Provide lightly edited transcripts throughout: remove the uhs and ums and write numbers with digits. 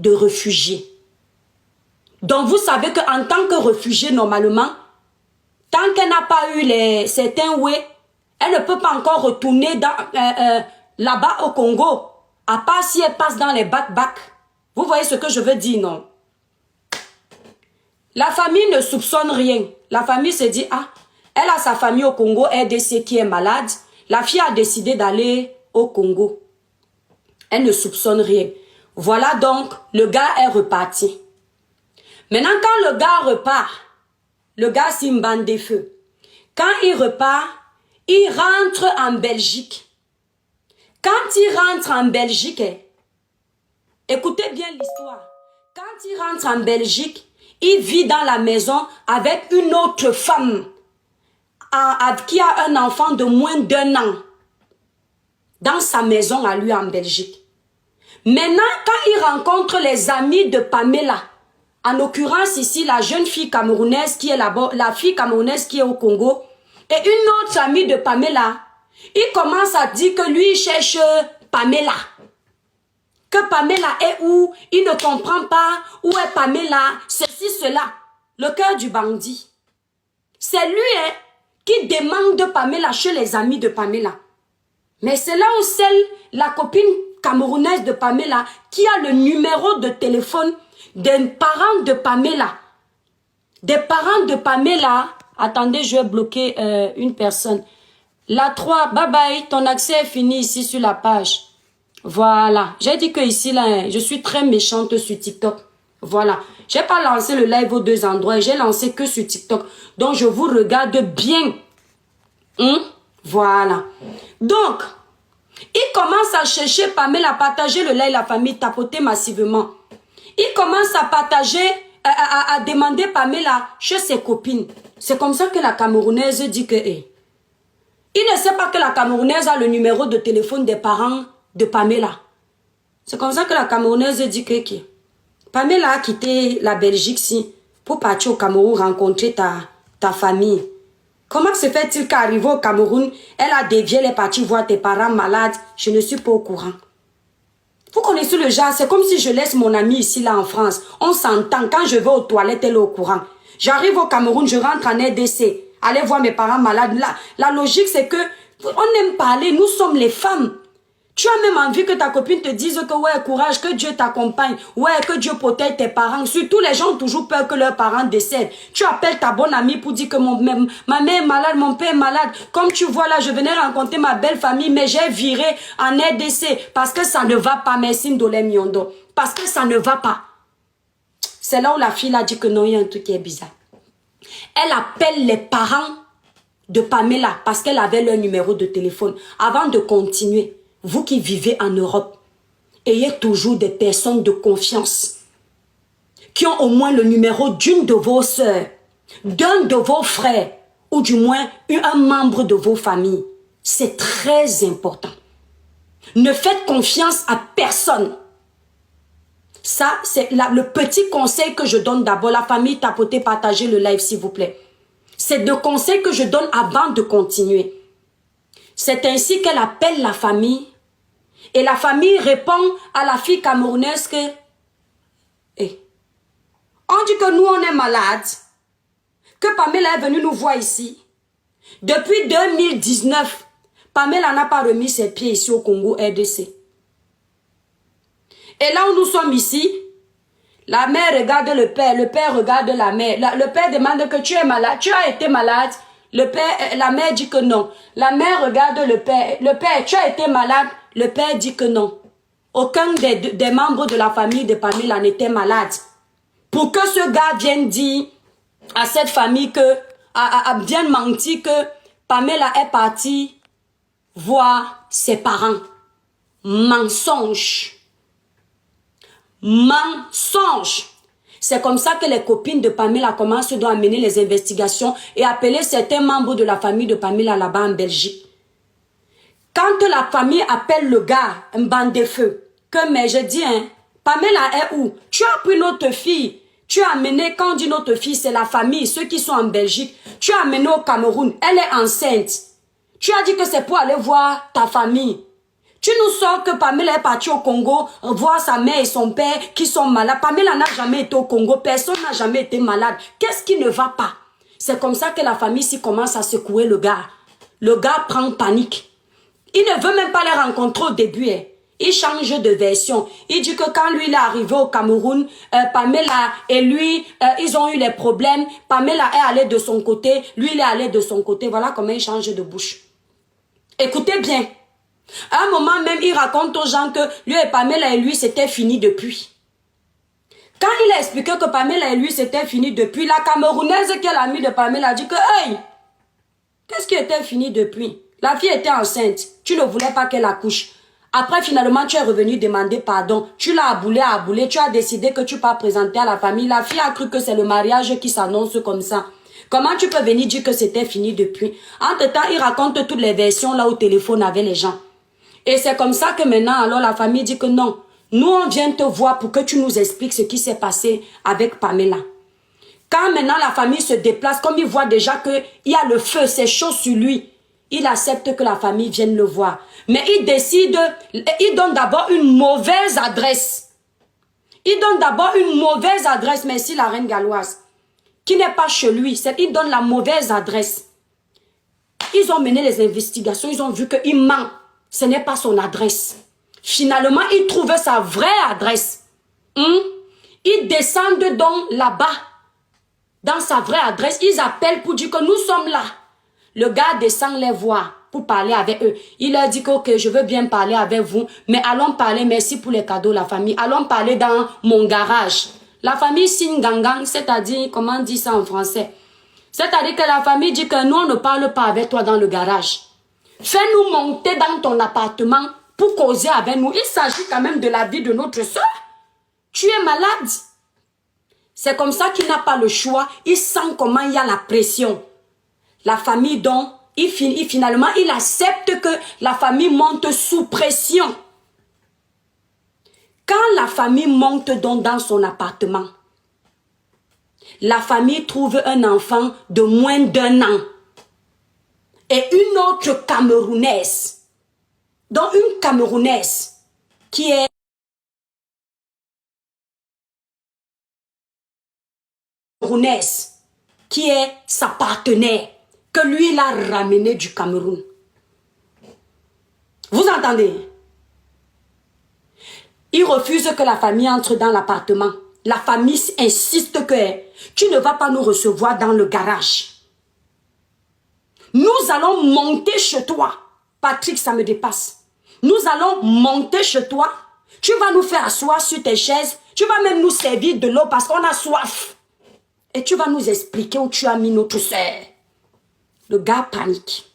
de réfugié. Donc vous savez qu'en tant que réfugié, normalement, tant qu'elle n'a pas eu certains ouais, elle ne peut pas encore retourner là-bas au Congo, à part si elle passe dans les bacs-bacs. Vous voyez ce que je veux dire, non? La famille ne soupçonne rien. La famille se dit, ah, elle a sa famille au Congo, RDC qui est malade. La fille a décidé d'aller au Congo. Elle ne soupçonne rien. Voilà donc, le gars est reparti. Maintenant, quand le gars repart, le gars c'est une bande de feu. Quand il repart, il rentre en Belgique. Quand il rentre en Belgique, écoutez bien l'histoire. Quand il rentre en Belgique, il vit dans la maison avec une autre femme qui a un enfant de moins d'1 an. Dans sa maison à lui en Belgique. Maintenant, quand il rencontre les amis de Pamela, en l'occurrence ici, la jeune fille camerounaise qui est là-bas, la fille camerounaise qui est au Congo, et une autre amie de Pamela, il commence à dire que lui, il cherche Pamela. Que Pamela est où? Il ne comprend pas où est Pamela, ceci, cela. Le cœur du bandit. C'est lui qui demande Pamela chez les amis de Pamela. Mais c'est là où celle, la copine camerounaise de Pamela, qui a le numéro de téléphone des parents de Pamela. Des parents de Pamela. Attendez, je vais bloquer une personne. La 3, bye bye, ton accès est fini ici sur la page. Voilà. J'ai dit que ici, là, je suis très méchante sur TikTok. Voilà. J'ai pas lancé le live aux 2 endroits. J'ai lancé que sur TikTok. Donc, je vous regarde bien. Voilà. Donc, il commence à chercher Pamela, à partager le live, la famille, tapoter massivement. Il commence à partager, à demander Pamela chez ses copines. C'est comme ça que la Camerounaise dit que... il ne sait pas que la Camerounaise a le numéro de téléphone des parents de Pamela. C'est comme ça que la Camerounaise dit que... Pamela a quitté la Belgique pour partir au Cameroun rencontrer ta famille. Comment se fait-il qu'arrivé au Cameroun, elle a dévié, elle est partie voir tes parents malades? Je ne suis pas au courant. Vous connaissez le genre, c'est comme si je laisse mon ami ici, là, en France. On s'entend, quand je vais aux toilettes, elle est au courant. J'arrive au Cameroun, je rentre en RDC. Allez voir mes parents malades. La logique, c'est que, on aime parler, nous sommes les femmes. Tu as même envie que ta copine te dise que ouais, courage, que Dieu t'accompagne, ouais, que Dieu protège tes parents. Surtout, les gens ont toujours peur que leurs parents décèdent. Tu appelles ta bonne amie pour dire que ma mère est malade, mon père est malade. Comme tu vois là, je venais rencontrer ma belle famille, mais j'ai viré en RDC parce que ça ne va pas, merci Ndolé Miondo. Parce que ça ne va pas. C'est là où la fille a dit que non, il y a un truc qui est bizarre. Elle appelle les parents de Pamela parce qu'elle avait leur numéro de téléphone. Avant de continuer, vous qui vivez en Europe, ayez toujours des personnes de confiance qui ont au moins le numéro d'une de vos sœurs, d'un de vos frères, ou du moins un membre de vos familles. C'est très important. Ne faites confiance à personne. Ça, c'est le petit conseil que je donne d'abord. La famille, tapotez, partagez le live, s'il vous plaît. C'est le conseil que je donne avant de continuer. C'est ainsi qu'elle appelle la famille. Et la famille répond à la fille camerounaise que... on dit que nous, on est malade. Que Pamela est venue nous voir ici. Depuis 2019, Pamela n'a pas remis ses pieds ici au Congo RDC. Et là où nous sommes ici, la mère regarde le père regarde la mère. Le père demande que tu es malade, tu as été malade. La mère dit que non. La mère regarde le père, tu as été malade. Le père dit que non. Aucun des membres de la famille de Pamela n'était malade. Pour que ce gars vienne dire à cette famille que, vienne mentir que Pamela est partie voir ses parents. Mensonge. Mensonge. C'est comme ça que les copines de Pamela commencent à mener les investigations et appeler certains membres de la famille de Pamela là-bas en Belgique. Quand la famille appelle le gars, un bande de feu, que mais je dis, Pamela est où? Tu as pris notre fille, tu as amené, quand on dit notre fille, c'est la famille, ceux qui sont en Belgique, tu as amené au Cameroun, elle est enceinte. Tu as dit que c'est pour aller voir ta famille. Tu nous sors que Pamela est partie au Congo voir sa mère et son père qui sont malades. Pamela n'a jamais été au Congo. Personne n'a jamais été malade. Qu'est-ce qui ne va pas? C'est comme ça que la famille s'y commence à secouer le gars. Le gars prend panique. Il ne veut même pas les rencontrer au début. Il change de version. Il dit que quand lui il est arrivé au Cameroun, Pamela et lui, ils ont eu les problèmes. Pamela est allée de son côté. Lui, il est allé de son côté. Voilà comment il change de bouche. Écoutez bien. À un moment même, il raconte aux gens que lui et Pamela et lui, c'était fini depuis. Quand il a expliqué que Pamela et lui, c'était fini depuis, la Camerounaise qui est l'amie de Pamela a dit que, hey, qu'est-ce qui était fini depuis? La fille était enceinte. Tu ne voulais pas qu'elle accouche. Après, finalement, tu es revenu demander pardon. Tu l'as aboulé. Tu as décidé que tu ne pas présenter à la famille. La fille a cru que c'est le mariage qui s'annonce comme ça. Comment tu peux venir dire que c'était fini depuis? Entre-temps, il raconte toutes les versions là au téléphone avec les gens. Et c'est comme ça que maintenant, alors la famille dit que non, nous on vient te voir pour que tu nous expliques ce qui s'est passé avec Pamela. Quand maintenant la famille se déplace, comme il voit déjà qu'il y a le feu, c'est chaud sur lui, il accepte que la famille vienne le voir. Mais il décide, il donne d'abord une mauvaise adresse. Il donne d'abord une mauvaise adresse, merci la reine galloise, qui n'est pas chez lui, il donne la mauvaise adresse. Ils ont mené les investigations, ils ont vu qu'il ment. Ce n'est pas son adresse. Finalement, ils trouvent sa vraie adresse. Ils descendent donc là-bas, dans sa vraie adresse. Ils appellent pour dire que nous sommes là. Le gars descend les voir pour parler avec eux. Il leur dit que ok, je veux bien parler avec vous, mais allons parler, merci pour les cadeaux, la famille. Allons parler dans mon garage. La famille signe gangang, c'est-à-dire, comment on dit ça en français? C'est-à-dire que la famille dit que nous, on ne parle pas avec toi dans le garage. Fais-nous monter dans ton appartement pour causer avec nous. Il s'agit quand même de la vie de notre soeur. Tu es malade. C'est comme ça qu'il n'a pas le choix. Il sent comment il y a la pression. La famille donc, finalement, il accepte que la famille monte sous pression. Quand la famille monte donc dans son appartement, la famille trouve un enfant de moins d'1 an. Et une autre Camerounaise, donc une Camerounaise qui est sa partenaire, que lui l'a ramenée du Cameroun. Vous entendez? Il refuse que la famille entre dans l'appartement. La famille insiste que tu ne vas pas nous recevoir dans le garage. Nous allons monter chez toi. Patrick, ça me dépasse. Nous allons monter chez toi. Tu vas nous faire asseoir sur tes chaises. Tu vas même nous servir de l'eau parce qu'on a soif. Et tu vas nous expliquer où tu as mis notre soeur. Le gars panique.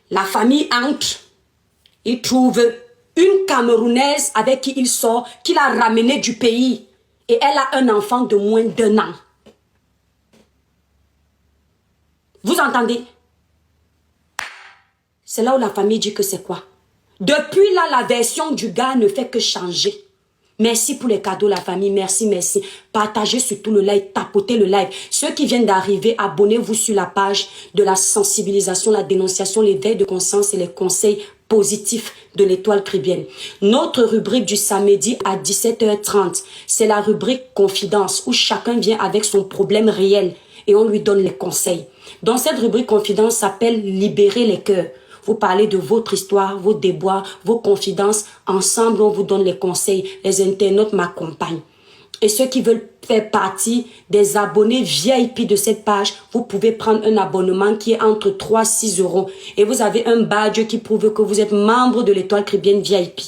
La famille entre. Il trouve une Camerounaise avec qui il sort, qu'il a ramenée du pays. Et elle a un enfant de moins d'1 an. Vous entendez? C'est là où la famille dit que c'est quoi? Depuis là, la version du gars ne fait que changer. Merci pour les cadeaux, la famille. Merci, merci. Partagez surtout le live, tapotez le live. Ceux qui viennent d'arriver, abonnez-vous sur la page de la sensibilisation, la dénonciation, l'éveil de conscience et les conseils positifs de l'Étoile Caribéenne. Notre rubrique du samedi à 17h30, c'est la rubrique Confidence où chacun vient avec son problème réel et on lui donne les conseils. Dans cette rubrique Confidence s'appelle Libérer les cœurs. Vous parlez de votre histoire, vos déboires, vos confidences. Ensemble, on vous donne les conseils. Les internautes m'accompagnent. Et ceux qui veulent faire partie des abonnés VIP de cette page, vous pouvez prendre un abonnement qui est entre 3 et 6 euros. Et vous avez un badge qui prouve que vous êtes membre de l'Étoile Caribéenne VIP.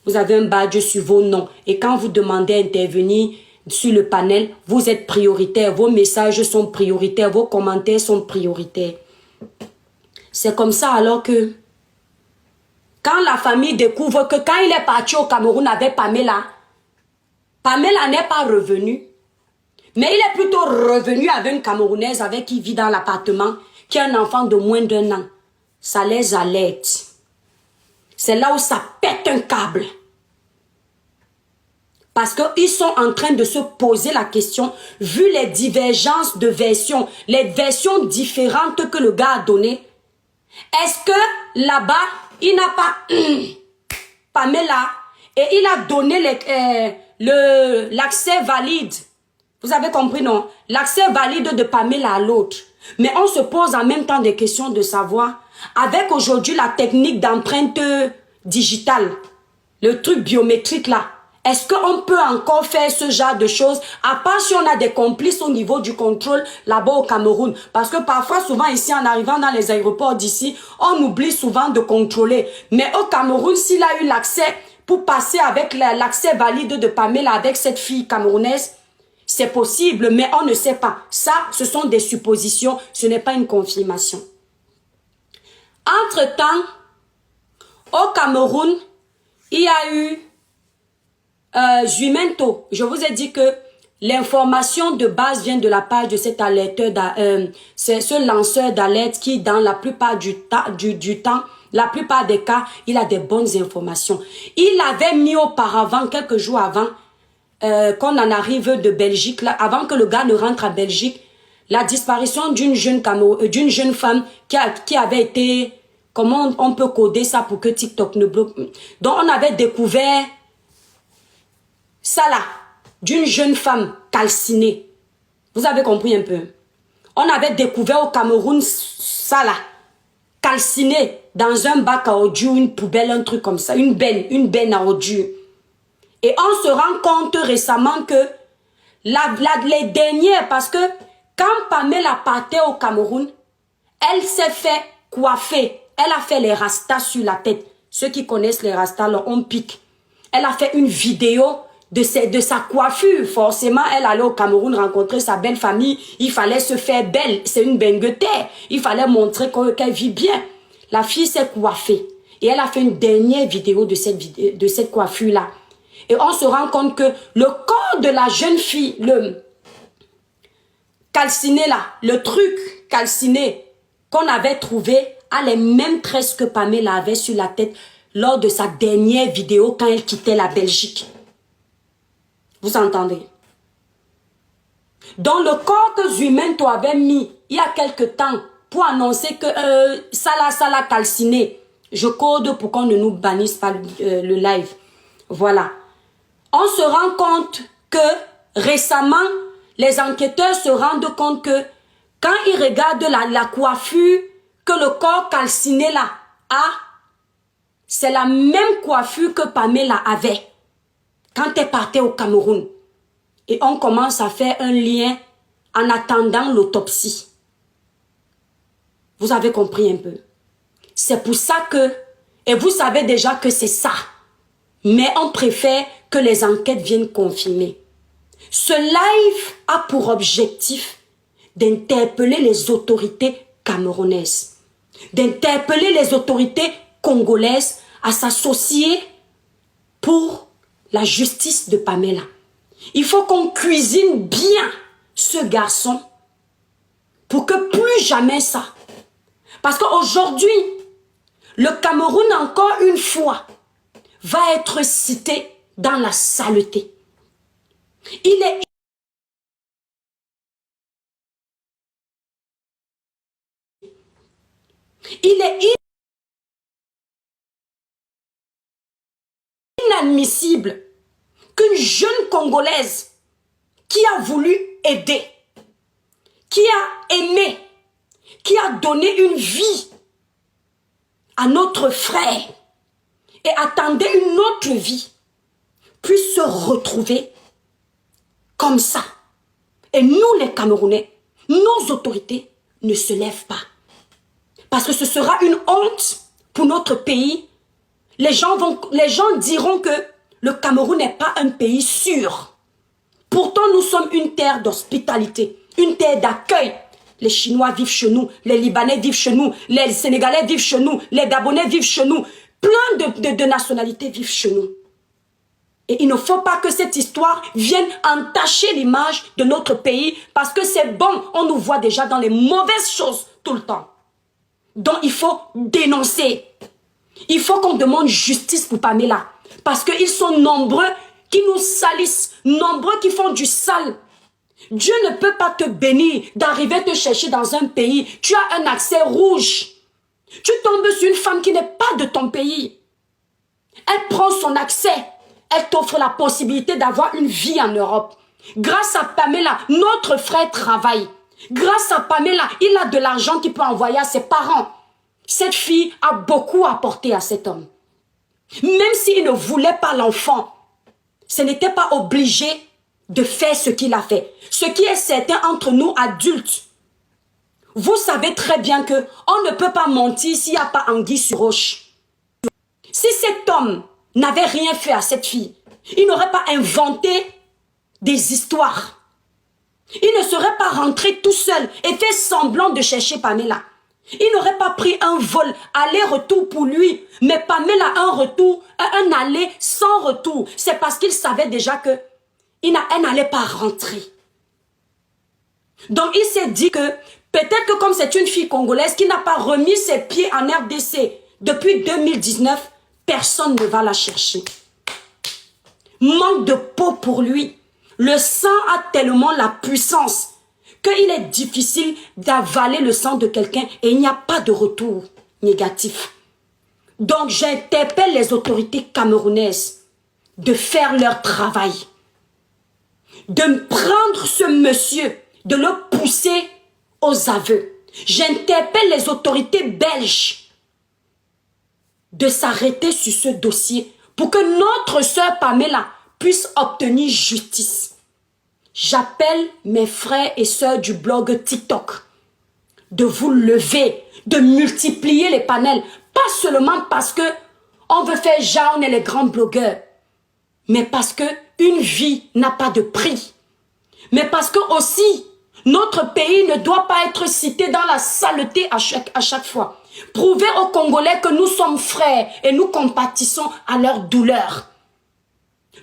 Vous avez un badge sur vos noms. Et quand vous demandez à intervenir sur le panel, vous êtes prioritaire. Vos messages sont prioritaires. Vos commentaires sont prioritaires. C'est comme ça alors que quand la famille découvre que quand il est parti au Cameroun avec Pamela, Pamela n'est pas revenue, mais il est plutôt revenu avec une Camerounaise avec qui il vit dans l'appartement, qui a un enfant de moins d'1 an. Ça les alerte. C'est là où ça pète un câble. Parce qu'ils sont en train de se poser la question, vu les divergences de versions, les versions différentes que le gars a données. Est-ce que là-bas, il n'a pas Pamela et il a donné l'accès valide. Vous avez compris, non? L'accès valide de Pamela à l'autre. Mais on se pose en même temps des questions de savoir, avec aujourd'hui la technique d'empreinte digitale, le truc biométrique là, est-ce qu'on peut encore faire ce genre de choses, à part si on a des complices au niveau du contrôle là-bas au Cameroun? Parce que parfois, souvent ici, en arrivant dans les aéroports d'ici, on oublie souvent de contrôler. Mais au Cameroun, s'il a eu l'accès pour passer avec l'accès valide de Pamela avec cette fille camerounaise, c'est possible, mais on ne sait pas. Ça, ce sont des suppositions, ce n'est pas une confirmation. Entre-temps, au Cameroun, il y a eu Jumento. Je vous ai dit que l'information de base vient de la part de cet alerteur, ce lanceur d'alerte qui, dans la plupart du temps, la plupart des cas, il a des bonnes informations. Il avait mis auparavant, quelques jours avant, qu'on en arrive de Belgique, là, avant que le gars ne rentre à Belgique, la disparition d'une jeune femme qui avait été, comment on peut coder ça pour que TikTok ne bloque, donc on avait découvert ça là, d'une jeune femme calcinée. Vous avez compris un peu? On avait découvert au Cameroun ça là, calcinée dans un bac à ordures, une poubelle, un truc comme ça, une benne à ordures. Et on se rend compte récemment que les dernières, parce que quand Pamela partait au Cameroun, elle s'est fait coiffer. Elle a fait les rastas sur la tête. Ceux qui connaissent les rastas, là, on pique. Elle a fait une vidéo de sa coiffure. Forcément, elle allait au Cameroun rencontrer sa belle famille. Il fallait se faire belle. C'est une benguetaire. Il fallait montrer qu'elle vit bien. La fille s'est coiffée. Et elle a fait une dernière vidéo de cette coiffure-là. Et on se rend compte que le corps de la jeune fille, le calciné là, le truc calciné qu'on avait trouvé, a les mêmes tresses que Pamela avait sur la tête lors de sa dernière vidéo quand elle quittait la Belgique. Vous entendez? Dans le corps que Jumento avait mis il y a quelque temps pour annoncer que ça l'a calciné. Je code pour qu'on ne nous bannisse pas le live. Voilà. On se rend compte que récemment, les enquêteurs se rendent compte que quand ils regardent la coiffure que le corps calciné là a, c'est la même coiffure que Pamela avait quand elle partait au Cameroun. Et on commence à faire un lien en attendant l'autopsie. Vous avez compris un peu. C'est pour ça que, et vous savez déjà que c'est ça, mais on préfère que les enquêtes viennent confirmer. Ce live a pour objectif d'interpeller les autorités camerounaises, d'interpeller les autorités congolaises à s'associer pour la justice de Pamela. Il faut qu'on cuisine bien ce garçon pour que plus jamais ça. Parce qu'aujourd'hui, le Cameroun, encore une fois, va être cité dans la saleté. Il est inadmissible qu'une jeune Congolaise qui a voulu aider, qui a aimé, qui a donné une vie à notre frère et attendait une autre vie, puisse se retrouver comme ça. Et nous, les Camerounais, nos autorités ne se lèvent pas. Parce que ce sera une honte pour notre pays. Les gens diront que le Cameroun n'est pas un pays sûr. Pourtant, nous sommes une terre d'hospitalité, une terre d'accueil. Les Chinois vivent chez nous, les Libanais vivent chez nous, les Sénégalais vivent chez nous, les Gabonais vivent chez nous. Plein de nationalités vivent chez nous. Et il ne faut pas que cette histoire vienne entacher l'image de notre pays parce que c'est bon, on nous voit déjà dans les mauvaises choses tout le temps. Donc il faut dénoncer. Il faut qu'on demande justice pour Pamela. Parce qu'ils sont nombreux qui nous salissent, nombreux qui font du sale. Dieu ne peut pas te bénir d'arriver te chercher dans un pays. Tu as un accès rouge. Tu tombes sur une femme qui n'est pas de ton pays. Elle prend son accès. Elle t'offre la possibilité d'avoir une vie en Europe. Grâce à Pamela, notre frère travaille. Grâce à Pamela, il a de l'argent qu'il peut envoyer à ses parents. Cette fille a beaucoup apporté à cet homme. Même s'il ne voulait pas l'enfant, ce n'était pas obligé de faire ce qu'il a fait. Ce qui est certain entre nous adultes, vous savez très bien que on ne peut pas mentir s'il n'y a pas anguille sur roche. Si cet homme n'avait rien fait à cette fille, il n'aurait pas inventé des histoires. Il ne serait pas rentré tout seul et fait semblant de chercher Pamela. Il n'aurait pas pris un vol, aller-retour pour lui. Mais Pamela, un aller sans retour. C'est parce qu'il savait déjà que elle n'allait pas rentrer. Donc il s'est dit que peut-être que comme c'est une fille congolaise qui n'a pas remis ses pieds en RDC depuis 2019, personne ne va la chercher. Manque de peau pour lui. Le sang a tellement la puissance qu'il est difficile d'avaler le sang de quelqu'un et il n'y a pas de retour négatif. Donc j'interpelle les autorités camerounaises de faire leur travail. De prendre ce monsieur, de le pousser aux aveux. J'interpelle les autorités belges de s'arrêter sur ce dossier pour que notre sœur Pamela puisse obtenir justice. J'appelle mes frères et sœurs du blog TikTok de vous lever, de multiplier les panels, pas seulement parce que on veut faire genre on est les grands blogueurs, mais parce que une vie n'a pas de prix. Mais parce que aussi, notre pays ne doit pas être cité dans la saleté à chaque fois. Prouver aux Congolais que nous sommes frères et nous compatissons à leur douleur.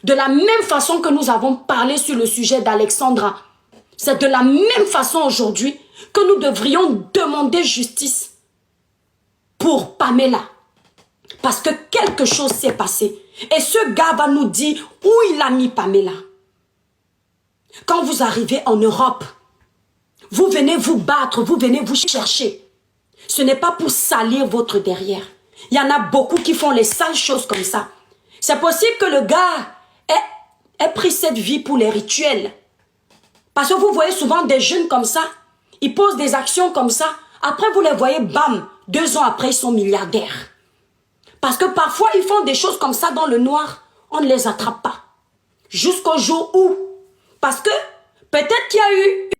De la même façon que nous avons parlé sur le sujet d'Alexandra, c'est de la même façon aujourd'hui que nous devrions demander justice pour Pamela. Parce que quelque chose s'est passé. Et ce gars va nous dire où il a mis Pamela. Quand vous arrivez en Europe, vous venez vous battre, vous venez vous chercher. Ce n'est pas pour salir votre derrière. Il y en a beaucoup qui font les sales choses comme ça. C'est possible que le gars ait pris cette vie pour les rituels. Parce que vous voyez souvent des jeunes comme ça, ils posent des actions comme ça. Après, vous les voyez, bam, 2 ans après, ils sont milliardaires. Parce que parfois, ils font des choses comme ça dans le noir, on ne les attrape pas. Jusqu'au jour où, parce que peut-être qu'il y a eu